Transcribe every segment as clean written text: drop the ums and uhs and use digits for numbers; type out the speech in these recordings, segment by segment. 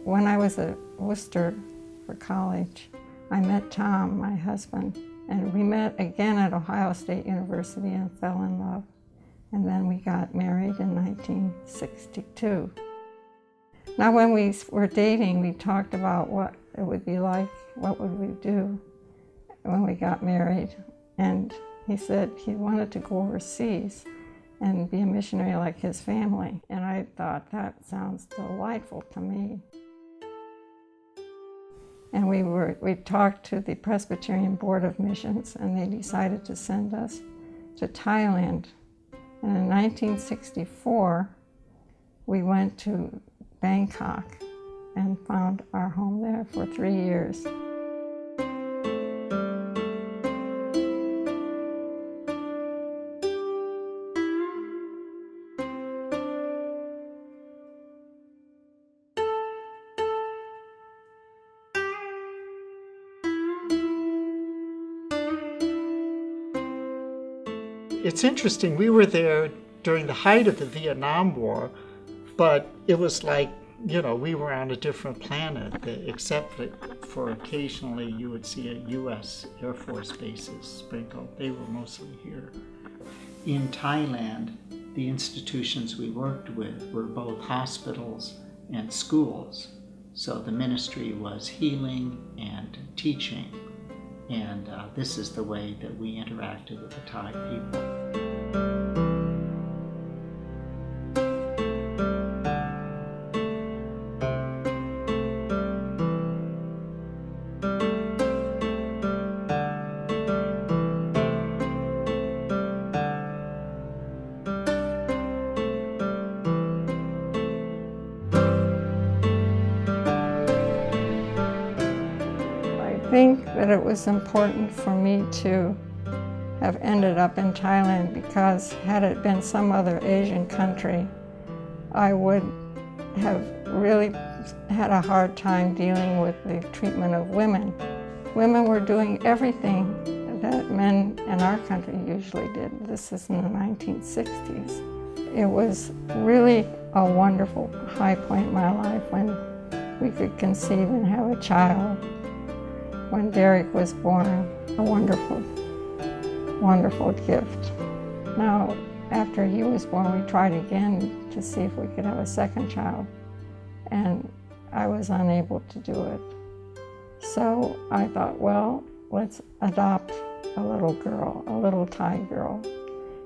When I was at Worcester for college, I met Tom, my husband, and we met again at Ohio State University and fell in love. And then we got married in 1962. Now, when we were dating, we talked about what it would be like, what would we do when we got married. And he said he wanted to go overseas and be a missionary like his family. And I thought, that sounds delightful to me. And we talked to the Presbyterian Board of Missions, and they decided to send us to Thailand. And in 1964, we went to Bangkok and found our home there for 3 years. It's interesting, we were there during the height of the Vietnam War, but it was like, you know, we were on a different planet, except for occasionally you would see a U.S. Air Force bases sprinkled. They were mostly here. In Thailand, the institutions we worked with were both hospitals and schools. So the ministry was healing and teaching. And this is the way that we interacted with the Thai people. I think that it was important for me to have ended up in Thailand, because had it been some other Asian country, I would have really had a hard time dealing with the treatment of women. Women were doing everything that men in our country usually did. This is in the 1960s. It was really a wonderful high point in my life when we could conceive and have a child. When Derek was born, a wonderful, wonderful gift. Now, after he was born, we tried again to see if we could have a second child, and I was unable to do it. So I thought, well, let's adopt a little girl, a little Thai girl.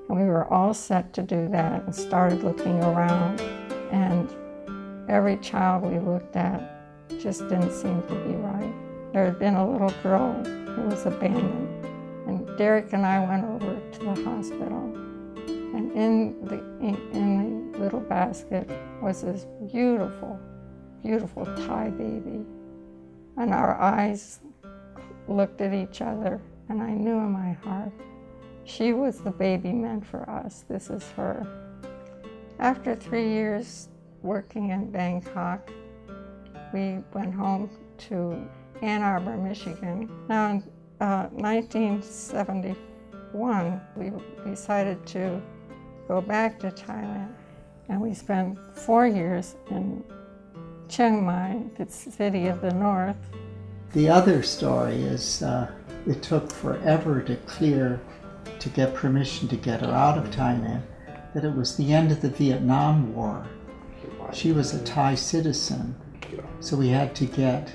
And we were all set to do that and started looking around, and every child we looked at just didn't seem to be right. There had been a little girl who was abandoned, and Derek and I went over to the hospital, and in the little basket was this beautiful, beautiful Thai baby. And our eyes looked at each other, and I knew in my heart, she was the baby meant for us. This is her. After 3 years working in Bangkok, we went home to Ann Arbor, Michigan. Now in 1971, we decided to go back to Thailand, and we spent 4 years in Chiang Mai, the city of the north. The other story is it took forever to get permission to get her out of Thailand, that it was the end of the Vietnam War. She was a Thai citizen, so we had to get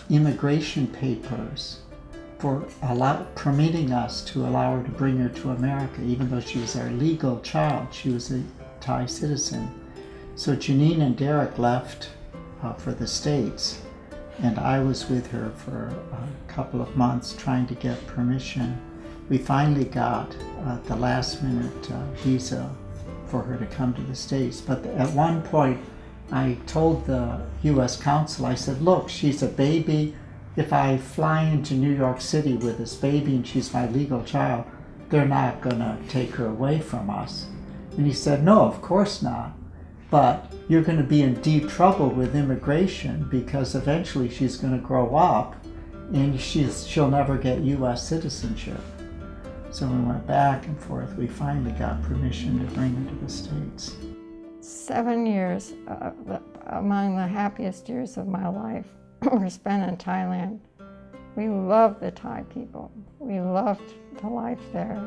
immigration papers for permitting us to allow her to bring her to America, even though she was our legal child. She was a Thai citizen. So Janine and Derek left for the States, and I was with her for a couple of months trying to get permission. We finally got the last minute visa for her to come to the States. But at one point, I told the U.S. Consul, I said, look, she's a baby. If I fly into New York City with this baby and she's my legal child, they're not going to take her away from us. And he said, no, of course not. But you're going to be in deep trouble with immigration, because eventually she's going to grow up and she'll never get U.S. citizenship. So we went back and forth. We finally got permission to bring her to the States. 7 years among the happiest years of my life were spent in Thailand. We loved the Thai people. We loved the life there.